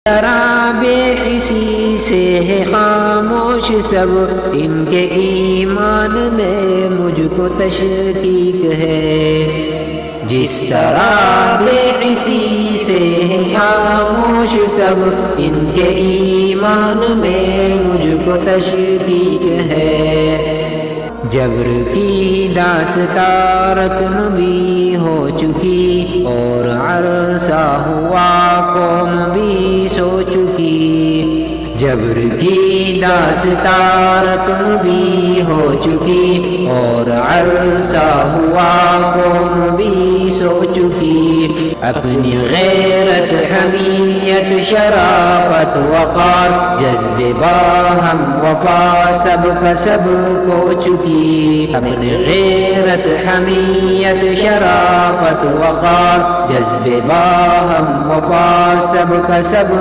طرح بے حسی سے ہے خاموش سب، ان کے ایمان میں مجھ کو تشکیک ہے۔ جس طرح بے حسی سے ہے خاموش سب، ان کے ایمان میں مجھ کو تشکیک ہے۔ جبر کی داستان رقم بھی ہو چکی، اور عرصہ ہوا قوم بھی سو چکی۔ جبر کی داستان رقم بھی ہو چکی، اور عرصہ ہوا قوم بھی سو چکی۔ اپنی غیرت، حمیت، شرافت، وقار، جذبے، باہم، وفا، سب کا سب کھو چکی۔ اپنی غیرت، حمیت، شرافت، وقار، جذبے، باہم، وفا، سب کا سب